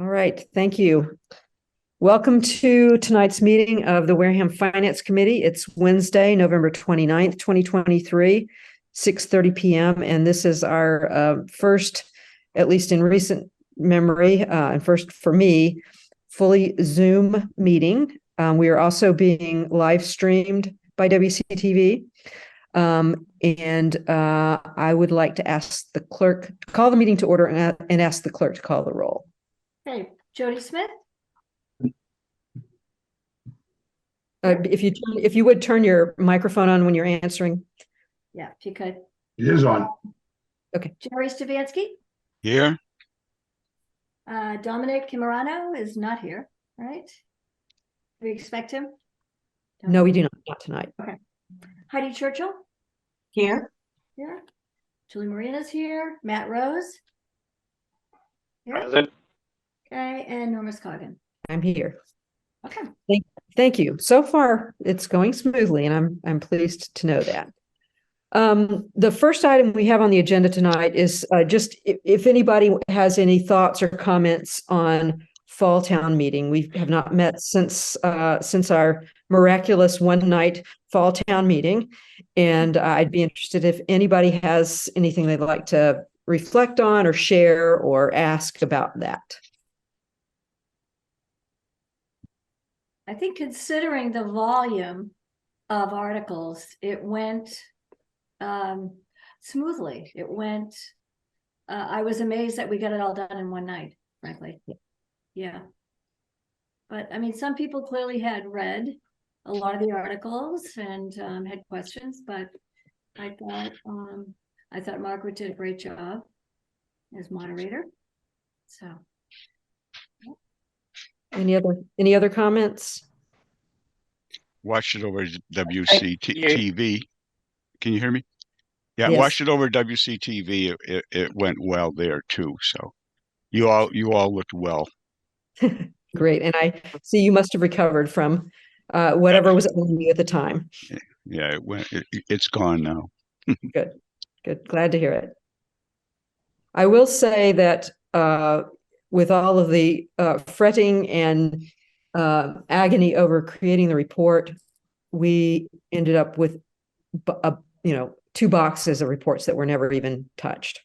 right, thank you. Welcome to tonight's meeting of the Wareham Finance Committee. It's Wednesday, November 29th, 2023, 6:30 p.m. And this is our first, at least in recent memory, and first for me, fully Zoom meeting. We are also being live streamed by WCTV. I would like to ask the clerk to call the meeting to order and ask the clerk to call the roll. Okay, Jody Smith. If you would turn your microphone on when you're answering. Yeah, if you could. It is on. Okay. Jerry Stavansky. Here. Dominic Kimurano is not here, right? Do we expect him? No, we do not tonight. Okay. Heidi Churchill. Here. Here. Julie Marina's here. Matt Rose. Here. Present. Okay, and Norma Scoggin. I'm here. Okay. Thank you. So far, it's going smoothly, and I'm pleased to know that. The first item we have on the agenda tonight is just if anybody has any thoughts or comments on Fall Town Meeting. We have not met since our miraculous one-night Fall Town Meeting, and I'd be interested if anybody has anything they'd like to reflect on or share or ask about that. I think considering the volume of articles, it went smoothly. It went, I was amazed that we got it all done in one night, frankly. Yeah. But I mean, some people clearly had read a lot of the articles and had questions, but I thought Margaret did a great job as moderator. So. Any other comments? Watched it over WCTV. Can you hear me? Yeah, Yes. Watched it over WCTV. It went well there too. So you all looked well. Great, and I see you must have recovered from whatever was on you at the time. Yeah, it's gone now. Good. Glad to hear it. I will say that with all of the fretting and agony over creating the report, we ended up with, 2 boxes of reports that were never even touched.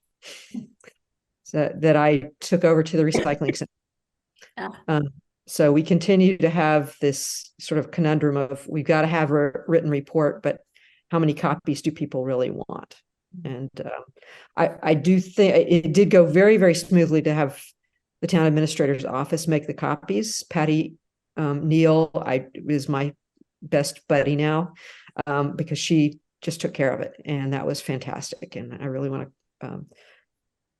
So that I took over to the recycling center. So we continue to have this sort of conundrum of we've got to have a written report, but how many copies do people really want? And I do think it did go very, very smoothly to have the town administrator's office make the copies. Patty Neal is my best buddy now because she just took care of it, and that was fantastic. And I really want to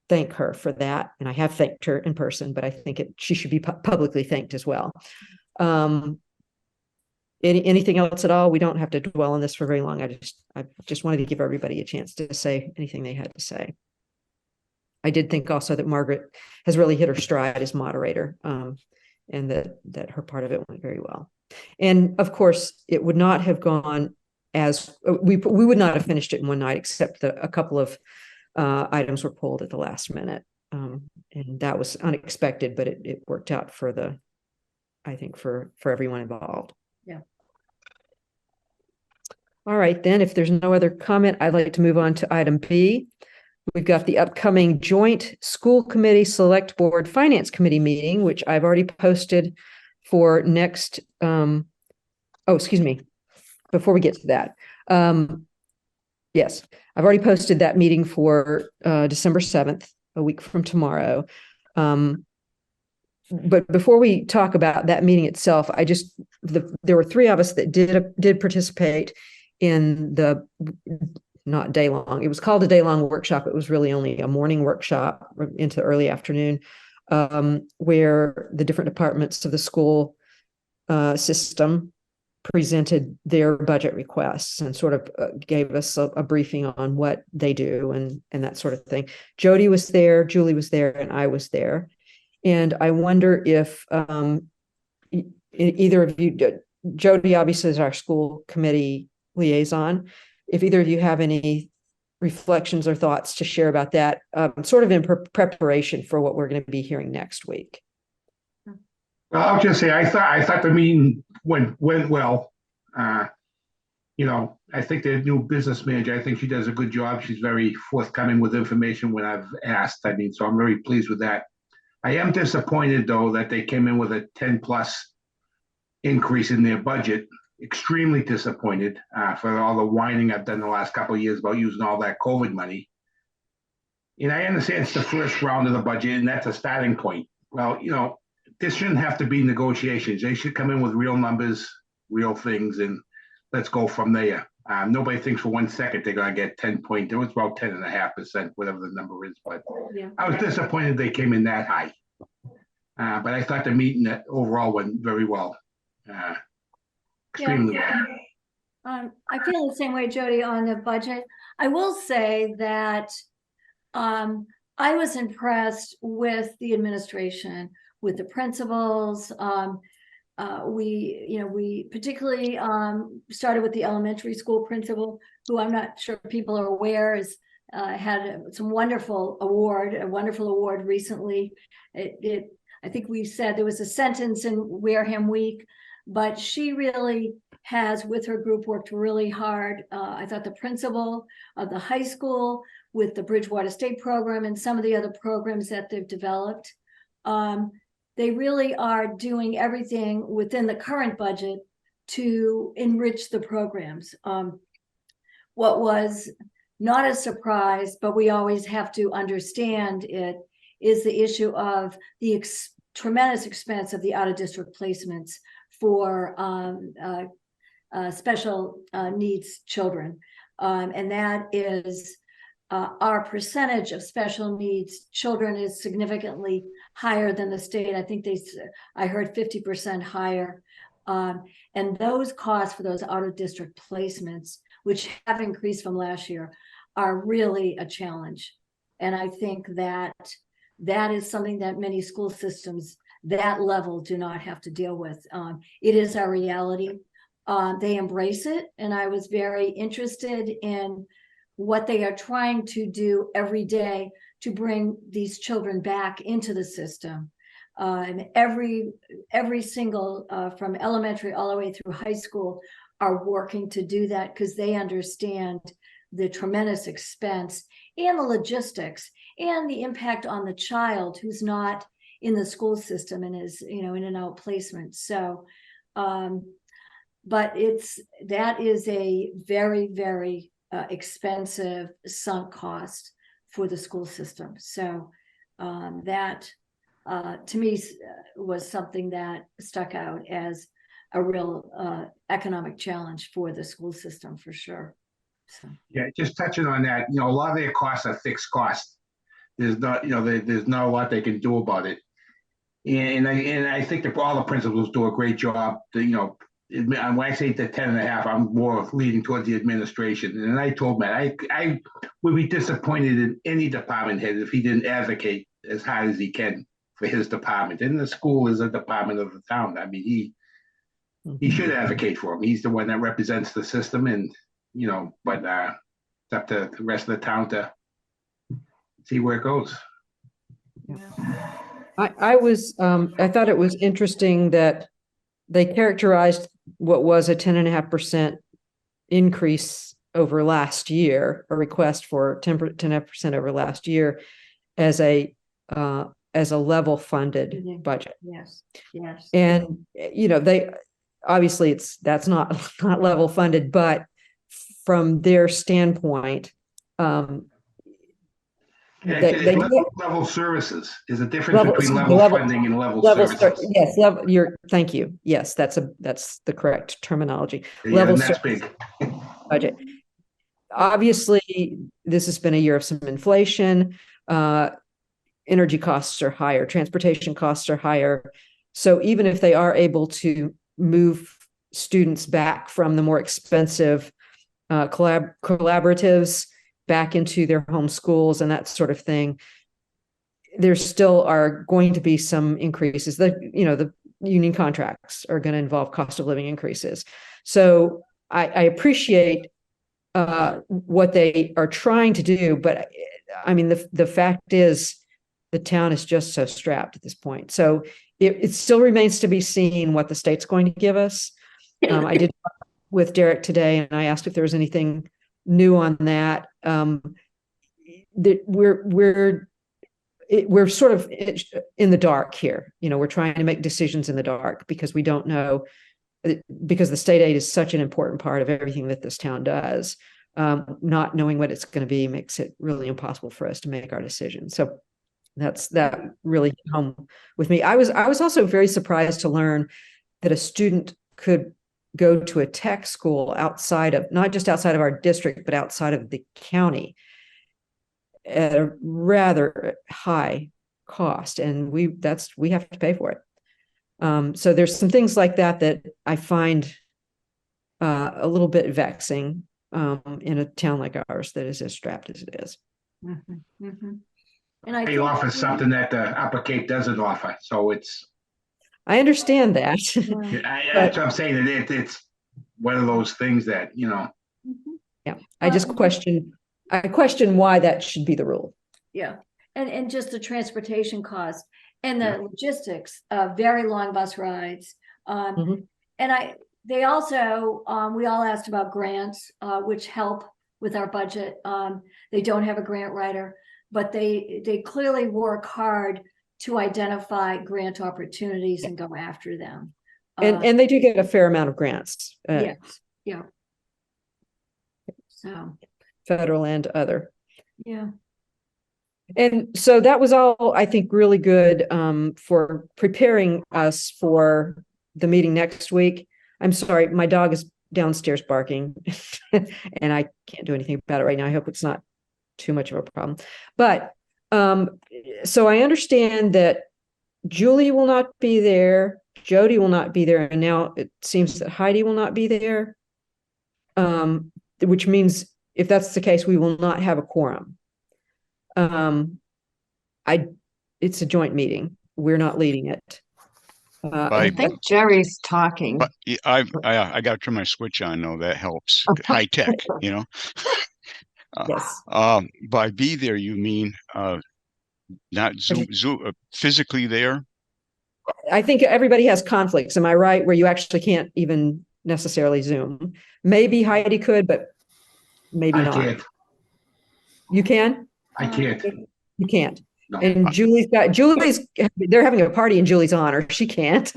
thank her for that. And I have thanked her in person, but I think she should be publicly thanked as well. Anything else at all? We don't have to dwell on this for very long. I just wanted to give everybody a chance to say anything they had to say. I did think also that Margaret has really hit her stride as moderator, and that her part of it went very well. And of course, it would not have gone as we would not have finished it in one night, except that a couple of items were pulled at the last minute, and that was unexpected, but it worked out I think for everyone involved. Yeah. All right, then, if there's no other comment, I'd like to move on to item B. We've got the upcoming joint school committee select board finance committee meeting, which I've already posted for next. Excuse me. Before we get to that, yes, I've already posted that meeting for December 7th, a week from tomorrow. But before we talk about that meeting itself, there were 3 of us that did participate in the not day long. It was called a day long workshop. It was really only a morning workshop into early afternoon, where the different departments of the school system presented their budget requests and sort of gave us a briefing on what they do and that sort of thing. Jody was there, Julie was there, and I was there. And I wonder if either of you, Jody obviously is our school committee liaison, if either of you have any reflections or thoughts to share about that, sort of in preparation for what we're going to be hearing next week. Well, I'll just say I thought the meeting went well. Uh, I think the new business manager, I think she does a good job. She's very forthcoming with information when I've asked. I mean, so I'm very pleased with that. I am disappointed though that they came in with a 10 plus increase in their budget. Extremely disappointed for all the whining I've done the last couple of years about using all that COVID money. And I understand it's the first round of the budget, and that's a starting point. Well, this shouldn't have to be negotiations. They should come in with real numbers, real things, and let's go from there. Nobody thinks for 1 second they're going to get 10 point. It was about 10.5%, whatever the number is. But Yeah. I was disappointed they came in that high. But I thought the meeting overall went very well. Extremely well. I feel the same way, Jody, on the budget. I will say that I was impressed with the administration, with the principals. We particularly started with the elementary school principal, who I'm not sure people are aware is had some a wonderful award recently. I think we said there was a sentence in Wareham Week, but she really has, with her group, worked really hard. I thought the principal of the high school with the Bridgewater State program and some of the other programs that they've developed, they really are doing everything within the current budget to enrich the programs. What was not a surprise, but we always have to understand it, is the issue of the tremendous expense of the out-of-district placements for special needs children. And that is our percentage of special needs children is significantly higher than the state. I think I heard 50% higher. And those costs for those out-of-district placements, which have increased from last year, are really a challenge. And I think that is something that many school systems that level do not have to deal with. It is our reality. They embrace it. And I was very interested in what they are trying to do every day to bring these children back into the system. And every single, from elementary all the way through high school, are working to do that because they understand the tremendous expense and the logistics and the impact on the child who's not in the school system and is, in and out placement. So, but that is a very, very expensive sunk cost for the school system. So that to me was something that stuck out as a real economic challenge for the school system for sure. So. Yeah, just touching on that, a lot of their costs are fixed costs. There's not, there's not a lot they can do about it. And I think that all the principals do a great job. When I say the 10.5, I'm more leaning towards the administration. And I told Matt, I would be disappointed in any department head if he didn't advocate as hard as he can for his department. And the school is a department of the town. I mean, he should advocate for him. He's the one that represents the system, and but it's up to the rest of the town to see where it goes. I thought it was interesting that they characterized what was a 10.5% increase over last year, a request for 10.5% over last year, as a level funded budget. Yes. And they obviously that's not level funded, but from their standpoint, level services. There's a difference between level funding and level services. Yes, thank you. Yes, that's the correct terminology. Yeah, level that's big. Budget. Obviously, this has been a year of some inflation. Energy costs are higher, transportation costs are higher. So even if they are able to move students back from the more expensive collaboratives back into their home schools and that sort of thing, there still are going to be some increases. The union contracts are going to involve cost of living increases. So I appreciate what they are trying to do, but I mean, the fact is the town is just so strapped at this point. So it still remains to be seen what the state's going to give us. I did talk with Derek today, and I asked if there was anything new on that. We're sort of in the dark here. We're trying to make decisions in the dark because we don't know, because the state aid is such an important part of everything that this town does. Not knowing what it's going to be makes it really impossible for us to make our decisions. So that really hit home with me. I was also very surprised to learn that a student could go to a tech school not just outside of our district, but outside of the county at a rather high cost, and we have to pay for it. So there's some things like that I find a little bit vexing in a town like ours that is as strapped as it is. Mm-hmm, mm-hmm. And They offer something that the Upper Cape doesn't offer, so I understand that. That's what I'm saying. It's one of those things that Mm-hmm. Yeah, I just question why that should be the rule. Yeah, and just the transportation cost and the logistics of very long bus rides. And they also, we all asked about grants, which help with our budget. They don't have a grant writer, but they clearly work hard to identify grant opportunities and go after them. And they do get a fair amount of grants. Yes, yeah. So federal and other. Yeah. And so that was all, I think, really good for preparing us for the meeting next week. I'm sorry, my dog is downstairs barking and I can't do anything about it right now. I hope it's not too much of a problem. But so I understand that Julie will not be there, Jody will not be there, and now it seems that Heidi will not be there. Which means if that's the case, we will not have a quorum. It's a joint meeting. We're not leading it. I think Jerry's talking. But I got to turn my switch on. No, that helps. High tech, Yes. By be there, you mean not Zoom physically there? I think everybody has conflicts. Am I right? Where you actually can't even necessarily Zoom. Maybe Heidi could, but maybe I not. can't. You can? I can't. You can't. No. And they're having a party in Julie's honor. She can't.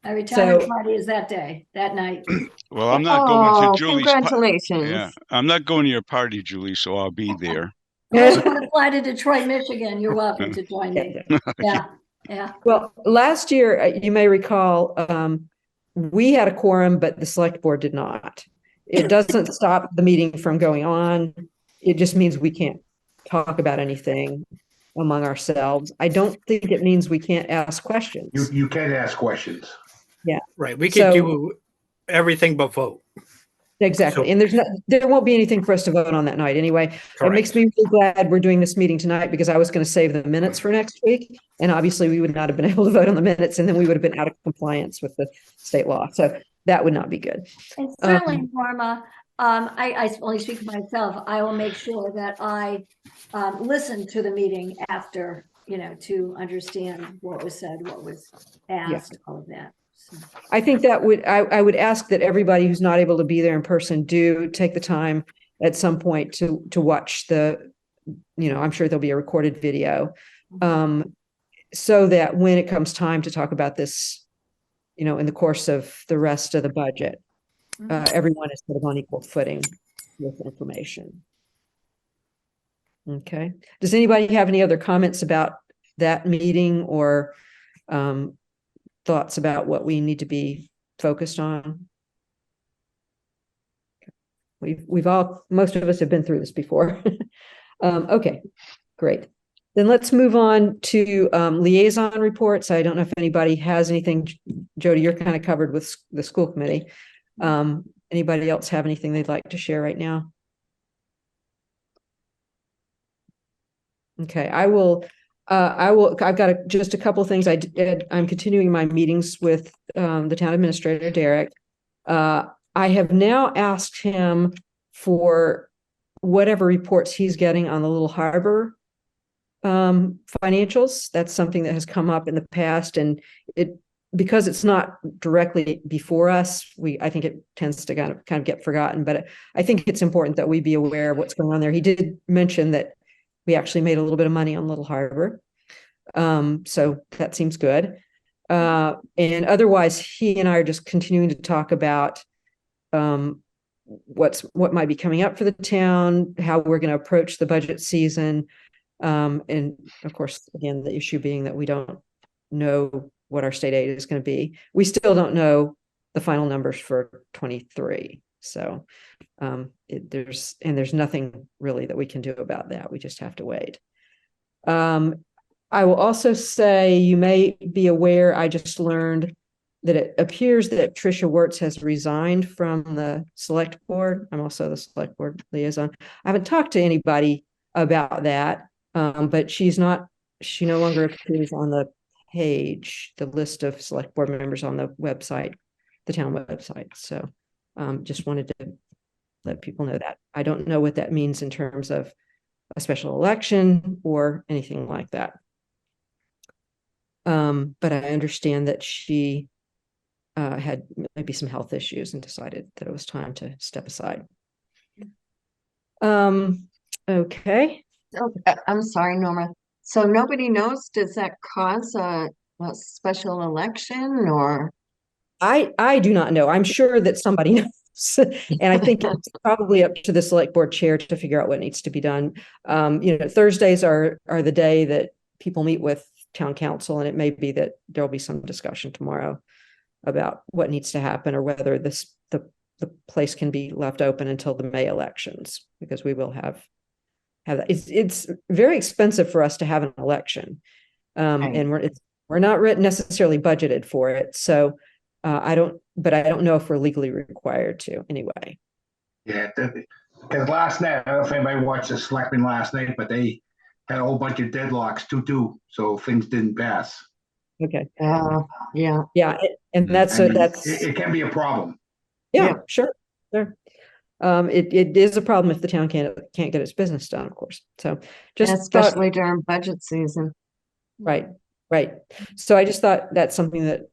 Our retirement party is that night. Well, I'm not going to Julie's. Congratulations. Yeah, I'm not going to your party, Julie, so I'll be there. If you want to fly to Detroit, Michigan, you're welcome to join me. Yeah. Well, last year, you may recall, we had a quorum, but the select board did not. It doesn't stop the meeting from going on. It just means we can't talk about anything among ourselves. I don't think it means we can't ask questions. You can ask questions. Yeah. Right. We can do everything but vote. Exactly. So, and there won't be anything for us to vote on that night anyway. Correct. It makes me really glad we're doing this meeting tonight because I was going to save the minutes for next week. And obviously we would not have been able to vote on the minutes and then we would have been out of compliance with the state law. So that would not be good. And certainly, Norma, I only speak for myself. I will make sure that I listen to the meeting after, to understand what was said, what was asked, all of that. So. I think that I would ask that everybody who's not able to be there in person do take the time at some point to watch I'm sure there'll be a recorded video, so that when it comes time to talk about this, in the course of the rest of the budget, everyone is sort of on equal footing with information. Okay. Does anybody have any other comments about that meeting or thoughts about what we need to be focused on? Most of us have been through this before. Okay, great. Then let's move on to liaison reports. I don't know if anybody has anything. Jody, you're kind of covered with the school committee. Anybody else have anything they'd like to share right now? Okay, I've got just a couple of things I did. I'm continuing my meetings with the town administrator, Derek. I have now asked him for whatever reports he's getting on the Little Harbor financials. That's something that has come up in the past, and because it's not directly before us, I think it tends to kind of get forgotten, but I think it's important that we be aware of what's going on there. He did mention that we actually made a little bit of money on Little Harbor. So that seems good. And otherwise, he and I are just continuing to talk about what might be coming up for the town, how we're going to approach the budget season. And of course, again, the issue being that we don't know what our state aid is going to be. We still don't know the final numbers for 23. So there's nothing really that we can do about that. We just have to wait. I will also say, you may be aware, I just learned that it appears that Tricia Wirtz has resigned from the select board. I'm also the select board liaison. I haven't talked to anybody about that, but she no longer appears on the page, the list of select board members on the website, the town website. So just wanted to let people know that. I don't know what that means in terms of a special election or anything like that. But I understand that she had maybe some health issues and decided that it was time to step aside. Okay. Oh, I'm sorry, Norma. So nobody knows, does that cause a special election or? I do not know. I'm sure that somebody knows. And I think it's probably up to the select board chair to figure out what needs to be done. Thursdays are the day that people meet with town council, and it may be that there'll be some discussion tomorrow about what needs to happen, or whether the place can be left open until the May elections, because we will have that. It's very expensive for us to have an election, and we're not necessarily budgeted for it. So I don't know if we're legally required to anyway. Yeah, because last night, I don't know if anybody watched the selectmen last night, but they had a whole bunch of deadlocks 2-2, so things didn't pass. Okay. Yeah. And that's it can be a problem. Yeah. Sure. It is a problem if the town can't get its business done, of course. So just especially during budget season. Right. So I just thought that's something that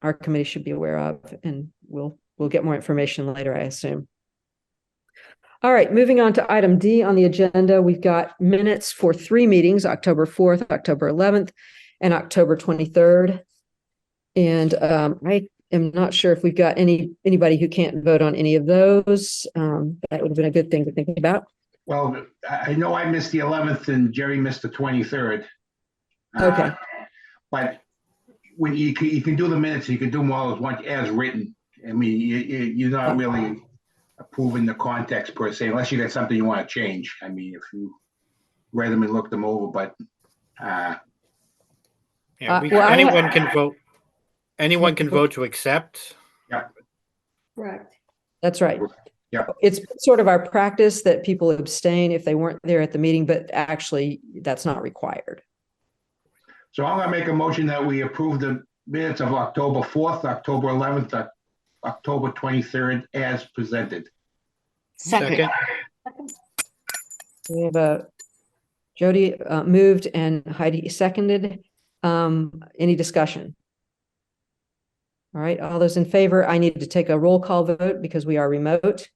our committee should be aware of, and we'll get more information later, I assume. All right, moving on to item D on the agenda. We've got minutes for 3 meetings, October 4th, October 11th, and October 23rd. And I am not sure if we've got anybody who can't vote on any of those. That would have been a good thing to think about. Well, I know I missed the 11th and Jerry missed the 23rd. Okay. But when you can do the minutes, you can do them all as written. I mean, you're not really approving the context per se, unless you got something you want to change. I mean, if you read them and looked them over, but anyone can vote. Anyone can vote to accept. Yeah. Correct. That's right. Yeah. It's sort of our practice that people abstain if they weren't there at the meeting, but actually that's not required. So I'm going to make a motion that we approve the minutes of October 4th, October 11th, October 23rd as presented. Second. We have Jody moved and Heidi seconded. Any discussion? All right, all those in favor, I need to take a roll call vote because we are remote.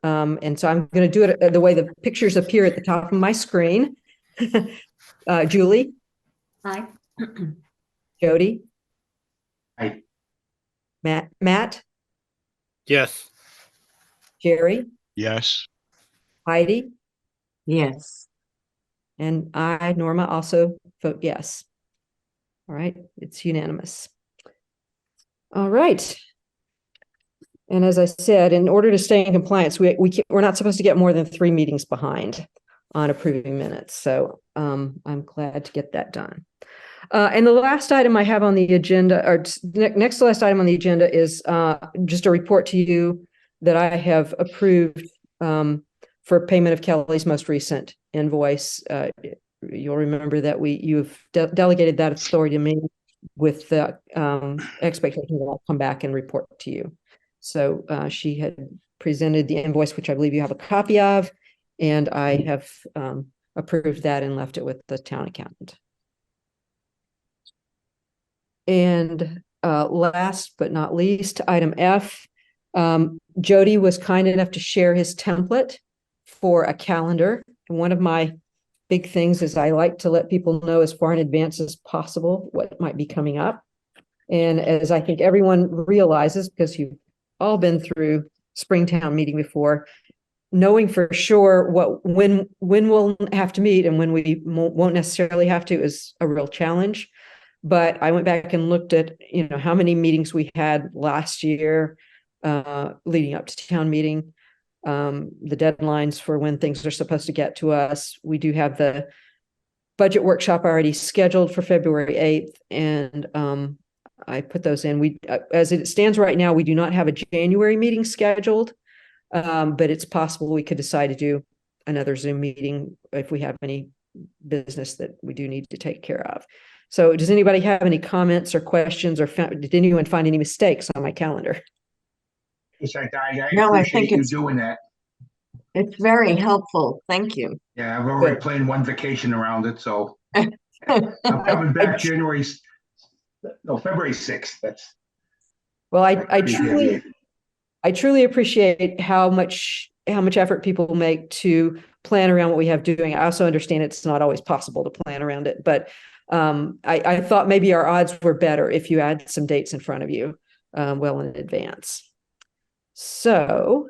And so I'm going to do it the way the pictures appear at the top of my screen. Julie? Aye. Jody? Aye. Matt? Yes. Jerry? Yes. Heidi? Yes. And I, Norma, also vote yes. All right, it's unanimous. All right. And as I said, in order to stay in compliance, we're not supposed to get more than 3 meetings behind on approving minutes. So I'm glad to get that done. And the last item I have on the agenda, or next to last item on the agenda, is just a report to you that I have approved for payment of Kelly's most recent invoice. You'll remember that you've delegated that authority to me with the expectation that I'll come back and report to you. So she had presented the invoice, which I believe you have a copy of, and I have approved that and left it with the town accountant. And last but not least, item F, Jody was kind enough to share his template for a calendar. And one of my big things is I like to let people know as far in advance as possible what might be coming up. And as I think everyone realizes, because you've all been through Springtown meeting before, knowing for sure when we'll have to meet and when we won't necessarily have to is a real challenge. But I went back and looked at, how many meetings we had last year leading up to town meeting, the deadlines for when things are supposed to get to us. We do have the budget workshop already scheduled for February 8th, and I put those in. As it stands right now, we do not have a January meeting scheduled, but it's possible we could decide to do another Zoom meeting if we have any business that we do need to take care of. So does anybody have any comments or questions, or did anyone find any mistakes on my calendar? Yes, I No, I appreciate think you it's doing that. it's very helpful. Thank you. Yeah, I've already Good. planned one vacation around it, so I'm coming back February 6th. That's Well, that could be heavy. I truly appreciate how much effort people make to plan around what we have doing. I also understand it's not always possible to plan around it, but I thought maybe our odds were better if you had some dates in front of you well in advance. So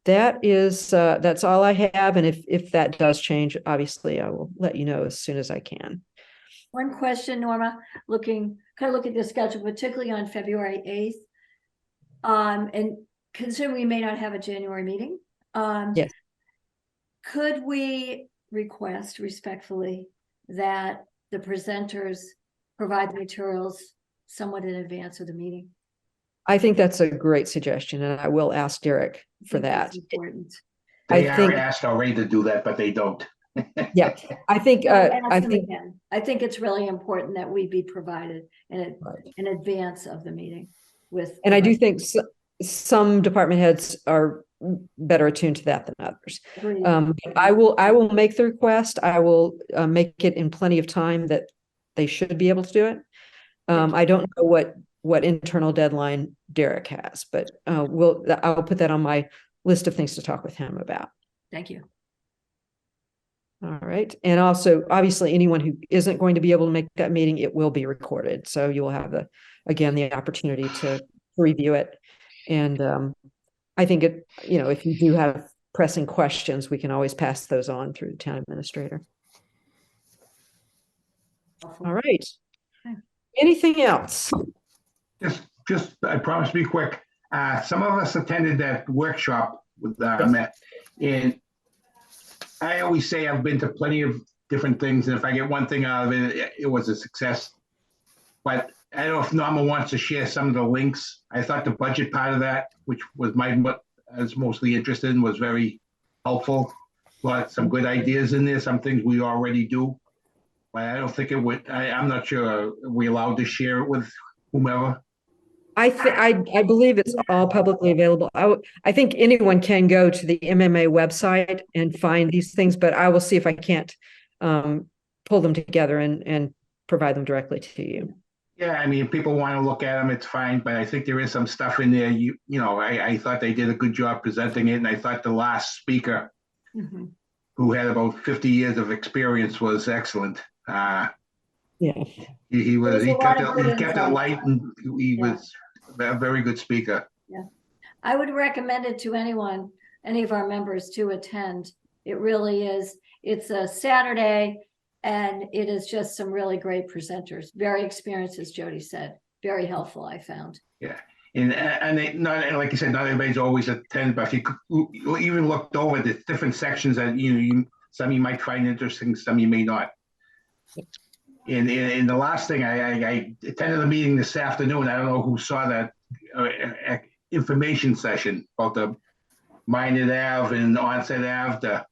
that's all I have, and if that does change, obviously I will let you know as soon as I can. One question, Norma, looking at the schedule, particularly on February 8th. And considering we may not have a January meeting, Yes. could we request respectfully that the presenters provide the materials somewhat in advance of the meeting? I think that's a great suggestion, and I will ask Derek for that. That's important. They I are think, asked already to do that, but they don't. yeah, I think, Ask I them think, again. I think it's really important that we be provided Right. in advance of the meeting with. and I do think some department heads are better attuned to that than others. I will make the request. I will make it in plenty of time that they should be able to do it. I don't know what internal deadline Derek has, but I'll put that on my list of things to talk with him about. Thank you. All right. And also, obviously, anyone who isn't going to be able to make that meeting, it will be recorded. So you will have the opportunity to review it. And I think if you do have pressing questions, we can always pass those on through the town administrator. All right. Okay. Anything else? Just I promise to be quick. Some of us attended that workshop with Matt, and I always say I've been to plenty of different things, and if I get one thing out of it, it was a success. But I don't know if Norma wants to share some of the links. I thought the budget part of that, which was what I was mostly interested in, was very helpful. But some good ideas in there, some things we already do. But I don't think it would. I'm not sure. Are we allowed to share it with whomever? I believe it's all publicly available. I think anyone can go to the MMA website and find these things, but I will see if I can't pull them together and provide them directly to you. Yeah, I mean, if people want to look at them, it's fine. But I think there is some stuff in there. I thought they did a good job presenting it, and I thought the last speaker, who had about 50 years of experience, was excellent. Yeah, he kept it light, and he was a very good speaker. Yeah, I would recommend it to any of our members to attend. It really is. It's a Saturday, and it is just some really great presenters. Very experienced, as Jody said. Very helpful, I found. Yeah, and they not, like you said, not everybody's always attended, but if you even looked over the different sections that some you might find interesting, some you may not. And the last thing, I attended a meeting this afternoon. I don't know who saw that information session about the Minot Ave and Onset Ave.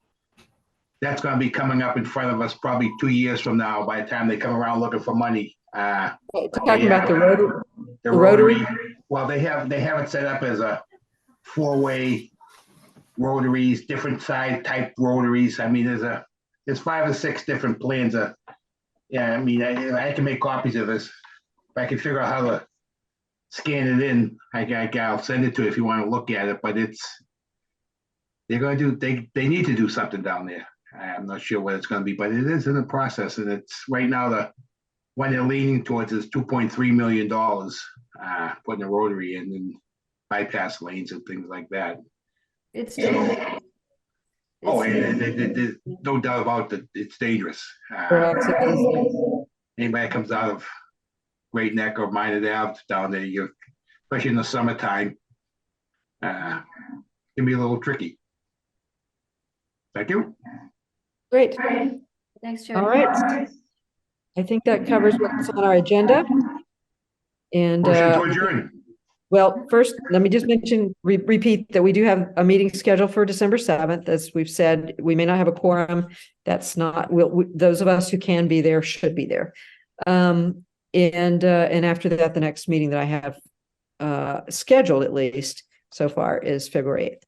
That's going to be coming up in front of us probably 2 years from now by the time they come around looking for money. talking about the Rotary. Well, they have it set up as a 4-way rotaries, different side type rotaries. I mean, there's there's 5 or 6 different plans. Yeah, I mean, I can make copies of this. If I can figure out how to scan it in, I'll send it to you if you want to look at it. But they're going to do. They need to do something down there. I'm not sure what it's going to be, but it is in the process, and it's right now the one they're leaning towards is $2.3 million, putting a rotary in and bypass lanes and things like that. It's So, dangerous. oh, It's- and there's no doubt about that. It's dangerous. Correct. It is. Anybody that comes out of Great Neck or Minot Ave down there, especially in the summertime, can be a little tricky. Thank you. Great. Thanks, All Jody. right. I think that covers what's on our agenda. And Motion to adjourn. well, first, let me just repeat that we do have a meeting scheduled for December 7th. As we've said, we may not have a quorum. That's not, those of us who can be there should be there. And after that, the next meeting that I have scheduled, at least so far, is February 8th.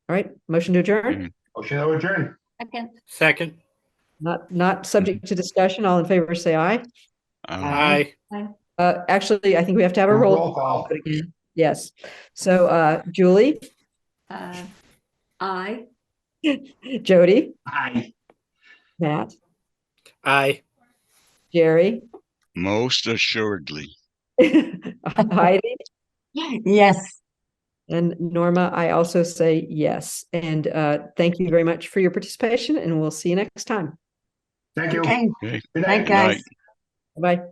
All right, motion to adjourn? Motion to adjourn. Second. Second. Not subject to discussion. All in favor, say aye. Aye. Actually, I think we have to have a roll Roll call. again. Yes. So, Julie, I. Jody, Aye. Matt, Aye. Jerry, Most assuredly. Heidi, Yes. and Norma. I also say yes. And thank you very much for your participation, and we'll see you next time. Thank you. Okay. Okay. Good Night, night. guys. Night. Bye.